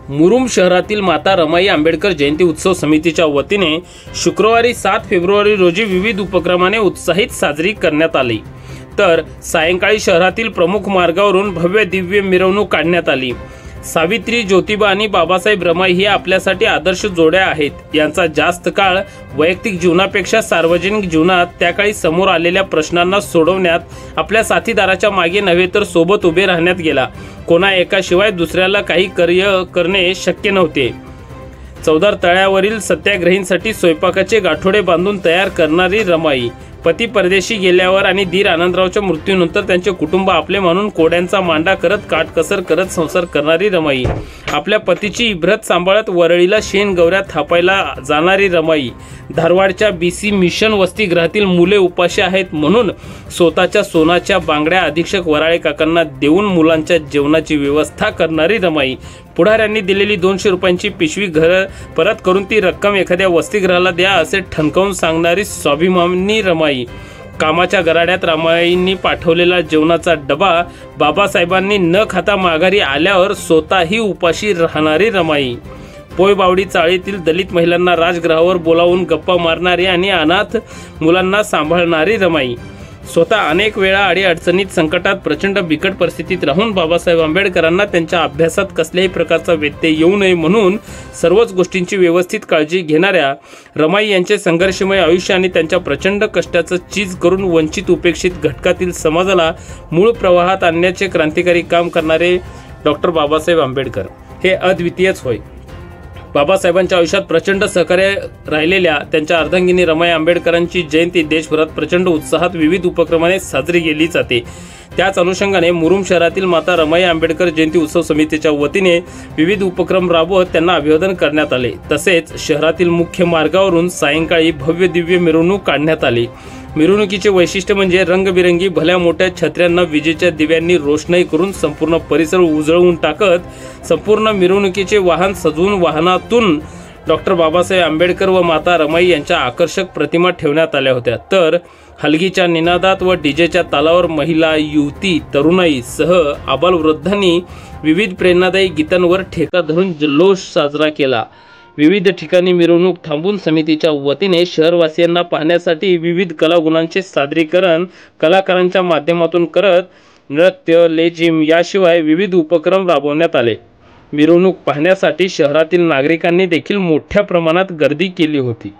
मुरुम शहरातील माता रमाई आंबेडकर जयंती उत्सव समितीच्या वतीने शुक्रवारी 7 फेब्रुवारी रोजी विविध उपक्रमाने उत्साहित साजरी करण्यात आली। तर सायंकाळी शहरातील प्रमुख मार्गावरून भव्य दिव्य मिरवणूक काढण्यात आली। सावित्री, ज्योतिबा आणि बाबासाहेब रमाई ही आपल्यासाठी आदर्श जोड्या आहेत। यांचा जास्त काळ वैयक्तिक जीवनापेक्षा सार्वजनिक जीवनात त्या काळी समोर आलेल्या प्रश्नांना सोडवण्यात आपल्या साथीदाराच्या मागे नव्हे तर सोबत उभे राहण्यात गेला। कोणा एकाशिवाय दुसऱ्याला काही कार्य करणे शक्य नव्हते। चौदार तळ्यावरील सत्याग्रहींसाठी स्वयंपाकाचे गाठोडे बांधून तयार करणारी रमाई, पती परदेशी गेल्यावर आणि धीर आनंदरावच्या मृत्यूनंतर त्यांचे कुटुंब आपले म्हणून कोड्यांचा मांडा करत काटकसर करत संसार करणारी रमाई, आपल्या पतीची इब्रत सांभाळत वरळीला शेण गवऱ्या थापायला जाणारी रमाई, धारवाडच्या BC मिशन वसतिगृहातील मुले उपाशी आहेत म्हणून स्वतःच्या सोनाच्या बांगड्या अधीक्षक वराळे काकांना देऊन मुलांच्या जेवणाची व्यवस्था करणारी रमाई, पुढाऱ्यांनी दिलेली 200 रुपयांची पिशवी घर परत करून ती रक्कम एखाद्या वसतिगृहाला द्या असे ठणकावून सांगणारी स्वाभिमानी रमाई, कामाच्या गराड्यात रमाईंनी पाठवलेला जेवणाचा डबा बाबासाहेबांनी न खाता माघारी आल्यावर स्वतःही उपाशी राहणारी रमाई, पोयबावडी चाळीतील दलित महिलांना राजगृहावर बोलावून गप्पा मारणारी आणि अनाथ मुलांना सांभाळणारी रमाई, स्वतः अनेक वेळा अडचणीत संकटात प्रचंड बिकट परिस्थितीत राहून बाबासाहेब आंबेडकरांना त्यांच्या अभ्यासात कसल्याही प्रकारचा व्यत्यय येऊ नये म्हणून सर्वच गोष्टींची व्यवस्थित काळजी घेणाऱ्या रमाई यांचे संघर्षमय आयुष्य आणि त्यांच्या प्रचंड कष्टाचं चीज करून वंचित उपेक्षित घटकातील समाजाला मूळ प्रवाहात आणण्याचे क्रांतिकारी काम करणारे डॉक्टर बाबासाहेब आंबेडकर हे अद्वितीयच होय। बाबासाहेबांच्या आयुष्यात प्रचंड सहकार्य राहिलेल्या त्यांच्या अर्धांगिनी रमाई आंबेडकरांची जयंती देशभरात प्रचंड उत्साहात विविध उपक्रमाने साजरी केली जाते। त्याच अनुषंगाने मुरुम शहरातील माता रमाई आंबेडकर जयंती उत्सव समितीच्या वतीने विविध उपक्रम राबवत त्यांना अभिवादन करण्यात आले। तसेच शहरातील मुख्य मार्गावरून सायंकाळी भव्य दिव्य मिरवणूक काढण्यात आली। मिरवणुकीचे वैशिष्ट्य म्हणजे रंगबिरंगी भल्या मोठ्या छत्र्यांना विजेच्या दिव्यांनी रोषणाई करून संपूर्ण परिसर उजळवून टाकत संपूर्ण मिरवणुकीचे वाहन सजवून वाहनातून डॉक्टर बाबासाहेब आंबेडकर व माता रमाई यांच्या आकर्षक प्रतिमा ठेवण्यात आल्या होत्या। तर हलगीच्या निनादात व डीजेच्या तालावर महिला, युवती, तरुणाई सह आबालवृद्धांनी विविध प्रेरणादायी गीतांवर ठेका धरून जल्लोष साजरा केला। विविध ठिकाणी मिरवणूक थांबून समितीच्या वतीने शहरवासियांना पाहण्यासाठी विविध कलागुणांचे सादरीकरण कलाकारांच्या माध्यमातून करत नृत्य, लेझिम याशिवाय विविध उपक्रम राबवण्यात आले। मिरवणूक पाहण्यासाठी शहरातील नागरिकांनी देखील मोठ्या प्रमाणात गर्दी केली होती।